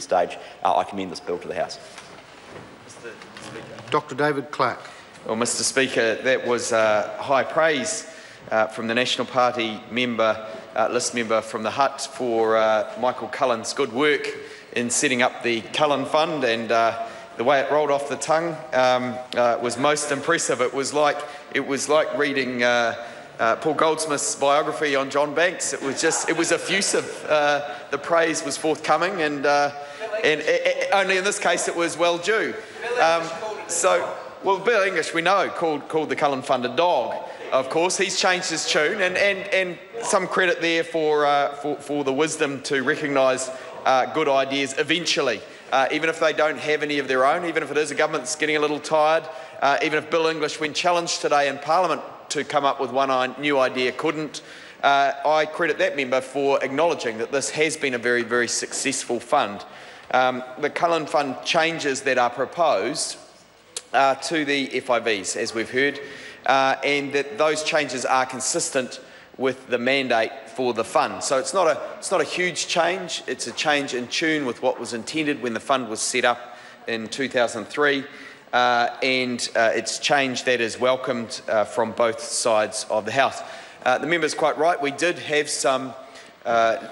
stage, I commend this bill to the House. Dr David Clark. Well, Mr Speaker, that was high praise from the National Party member, list member from the Hut for Michael Cullen's good work in setting up the Cullen Fund, and the way it rolled off the tongue was most impressive. It was like reading Paul Goldsmith's biography on John Banks. It was effusive. The praise was forthcoming, and only in this case it was well due. Well, Bill English, we know, called the Cullen Fund a dog. Of course, he's changed his tune, and some credit there for the wisdom to recognise good ideas eventually, even if they don't have any of their own, even if it is a government that's getting a little tired, even if Bill English, when challenged today in Parliament to come up with one new idea, couldn't. I credit that member for acknowledging that this has been a very, very successful fund. The Cullen Fund changes that are proposed to the FIVs, as we've heard, and that those changes are consistent with the mandate for the fund. So it's not a huge change. It's a change in tune with what was intended when the fund was set up in 2003, and it's change that is welcomed from both sides of the House. The member's quite right. We did have some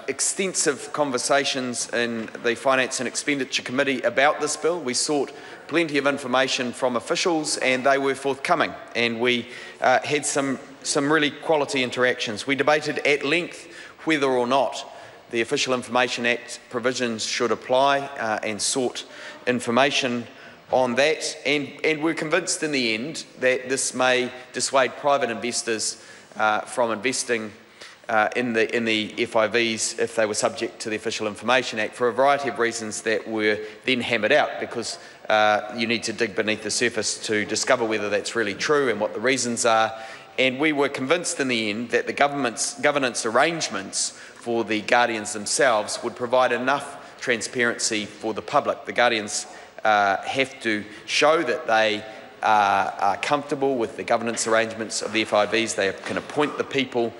extensive conversations in the Finance and Expenditure Committee about this bill. We sought plenty of information from officials, and they were forthcoming, and we had some really quality interactions. We debated at length whether or not the Official Information Act provisions should apply, and sought information on that, and we're convinced in the end that this may dissuade private investors from investing in the FIVs if they were subject to the Official Information Act, for a variety of reasons that were then hammered out, because you need to dig beneath the surface to discover whether that's really true and what the reasons are. And we were convinced in the end that the governance arrangements for the Guardians themselves would provide enough transparency for the public. The Guardians have to show that they are comfortable with the governance arrangements of the FIVs. They can appoint the people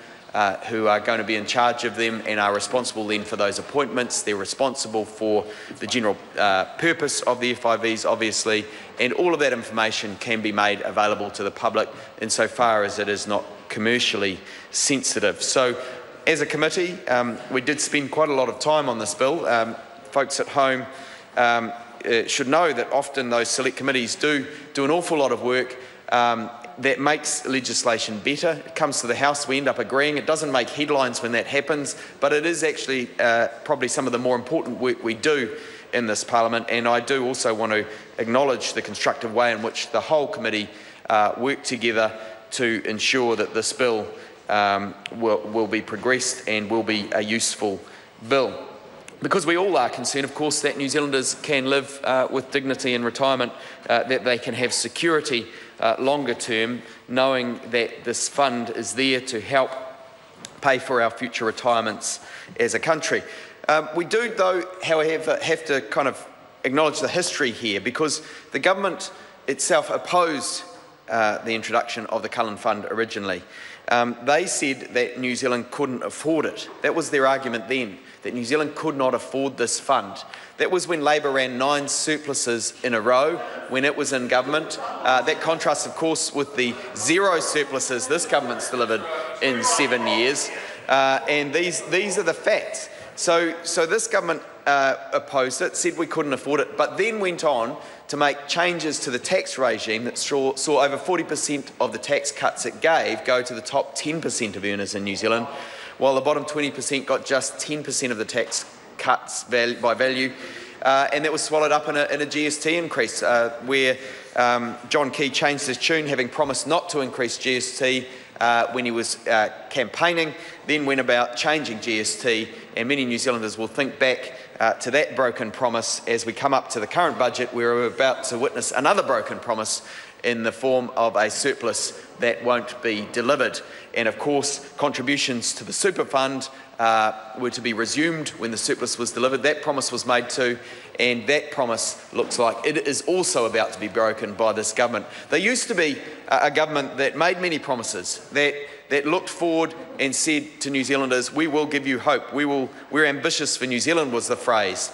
who are going to be in charge of them and are responsible then for those appointments. They're responsible for the general purpose of the FIVs, obviously, and all of that information can be made available to the public insofar as it is not commercially sensitive. So, as a committee, we did spend quite a lot of time on this bill. Folks at home should know that often those select committees do an awful lot of work that makes legislation better. It comes to the House, we end up agreeing. It doesn't make headlines when that happens, but it is actually probably some of the more important work we do in this Parliament, and I do also want to acknowledge the constructive way in which the whole committee worked together to ensure that this bill will be progressed and will be a useful bill. Because we all are concerned, of course, that New Zealanders can live with dignity in retirement, that they can have security longer term, knowing that this fund is there to help pay for our future retirements as a country. We do, though, however, have to kind of acknowledge the history here, because the government itself opposed the introduction of the Cullen Fund originally. They said that New Zealand couldn't afford it. That was their argument then, that New Zealand could not afford this fund. That was when Labor ran 9 surpluses in a row when it was in government. That contrasts, of course, with the 0 surpluses this government's delivered in 7 years. And these are the facts. So this government opposed it, said we couldn't afford it, but then went on to make changes to the tax regime that saw over 40% of the tax cuts it gave go to the top 10% of earners in New Zealand, while the bottom 20% got just 10% of the tax cuts by value, and that was swallowed up in a GST increase, where John Key changed his tune, having promised not to increase GST when he was campaigning, then went about changing GST, and many New Zealanders will think back to that broken promise as we come up to the current budget, where we're about to witness another broken promise in the form of a surplus that won't be delivered. And of course, contributions to the super fund were to be resumed when the surplus was delivered. That promise was made too, and that promise looks like it is also about to be broken by this government. There used to be a government that made many promises, that looked forward and said to New Zealanders, we will give you hope. We're ambitious for New Zealand, was the phrase.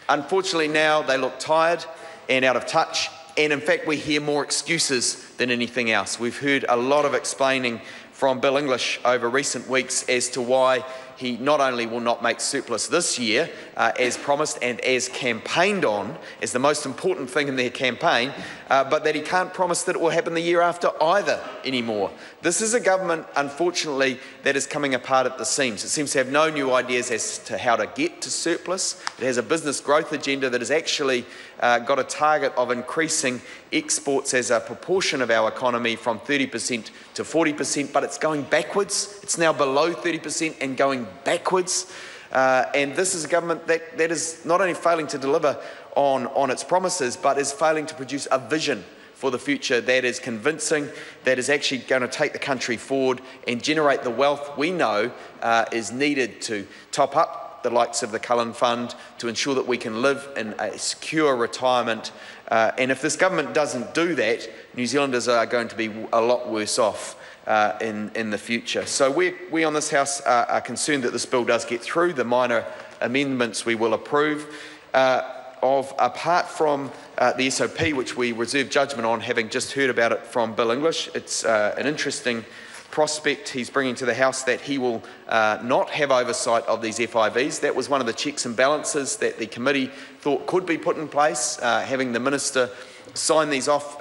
Unfortunately, now they look tired and out of touch, and in fact we hear more excuses than anything else. We've heard a lot of explaining from Bill English over recent weeks as to why he not only will not make surplus this year, as promised and as campaigned on as the most important thing in their campaign, but that he can't promise that it will happen the year after either anymore. This is a government, unfortunately, that is coming apart at the seams. It seems to have no new ideas as to how to get to surplus. It has a business growth agenda that has actually got a target of increasing exports as a proportion of our economy from 30% to 40%, but it's going backwards. It's now below 30% and going backwards. And this is a government that is not only failing to deliver on its promises, but is failing to produce a vision for the future that is convincing, that is actually going to take the country forward and generate the wealth we know is needed to top up the likes of the Cullen Fund, to ensure that we can live in a secure retirement. And if this government doesn't do that, New Zealanders are going to be a lot worse off in the future. So we on this House are concerned that this bill does get through. The minor amendments we will approve. Apart from the SOP, which we reserve judgment on, having just heard about it from Bill English, it's an interesting prospect he's bringing to the House that he will not have oversight of these FIVs. That was one of the checks and balances that the committee thought could be put in place, having the minister sign these off,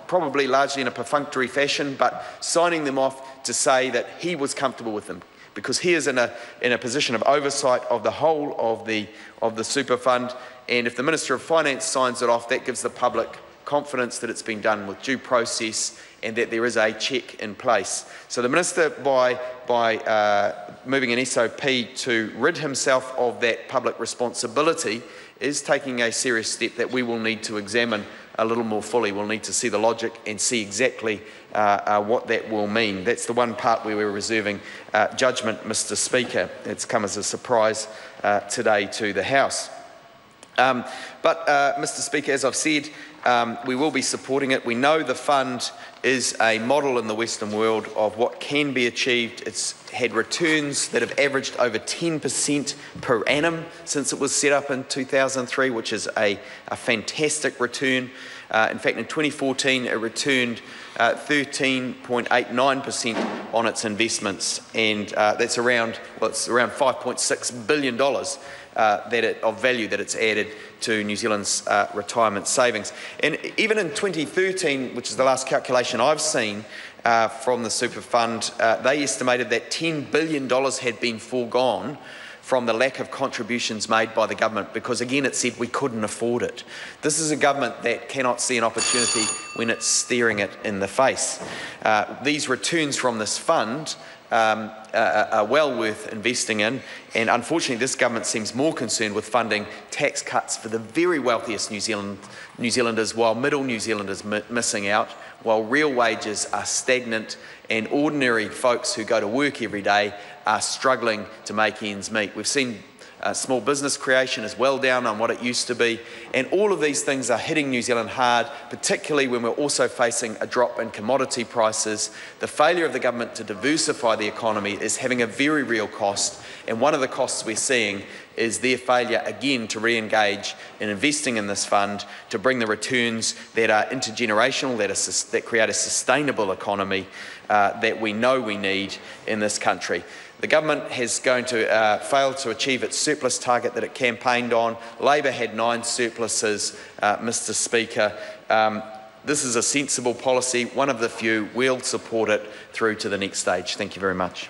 probably largely in a perfunctory fashion, but signing them off to say that he was comfortable with them, because he is in a position of oversight of the whole of the super fund. And if the Minister of Finance signs it off, that gives the public confidence that it's been done with due process and that there is a check in place. So the Minister, by moving an SOP to rid himself of that public responsibility, is taking a serious step that we will need to examine a little more fully. We'll need to see the logic and see exactly what that will mean. That's the one part where we're reserving judgment, Mr. Speaker. It's come as a surprise today to the House. But Mr. Speaker, as I've said, we will be supporting it. We know the fund is a model in the Western world of what can be achieved. It's had returns that have averaged over 10% per annum since it was set up in 2003, which is a fantastic return. In fact, in 2014, it returned 13.89% on its investments, and that's around $5.6 billion of value that it's added to New Zealand's retirement savings. And even in 2013, which is the last calculation I've seen from the super fund, they estimated that $10 billion had been foregone from the lack of contributions made by the government, because again it said we couldn't afford it. This is a government that cannot see an opportunity when it's staring it in the face. These returns from this fund are well worth investing in, and unfortunately this government seems more concerned with funding tax cuts for the very wealthiest New Zealanders, while middle New Zealanders missing out, while real wages are stagnant and ordinary folks who go to work every day are struggling to make ends meet. We've seen small business creation is well down on what it used to be, and all of these things are hitting New Zealand hard, particularly when we're also facing a drop in commodity prices. The failure of the government to diversify the economy is having a very real cost, and one of the costs we're seeing is their failure again to re-engage in investing in this fund to bring the returns that are intergenerational, that create a sustainable economy that we know we need in this country. The government is going to fail to achieve its surplus target that it campaigned on. Labor had 9 surpluses, Mr. Speaker. This is a sensible policy, one of the few. We'll support it through to the next stage. Thank you very much.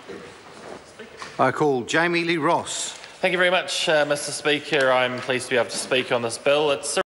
I call Jamie Lee Ross. Thank you very much, Mr. Speaker. I'm pleased to be able to speak on this bill. It's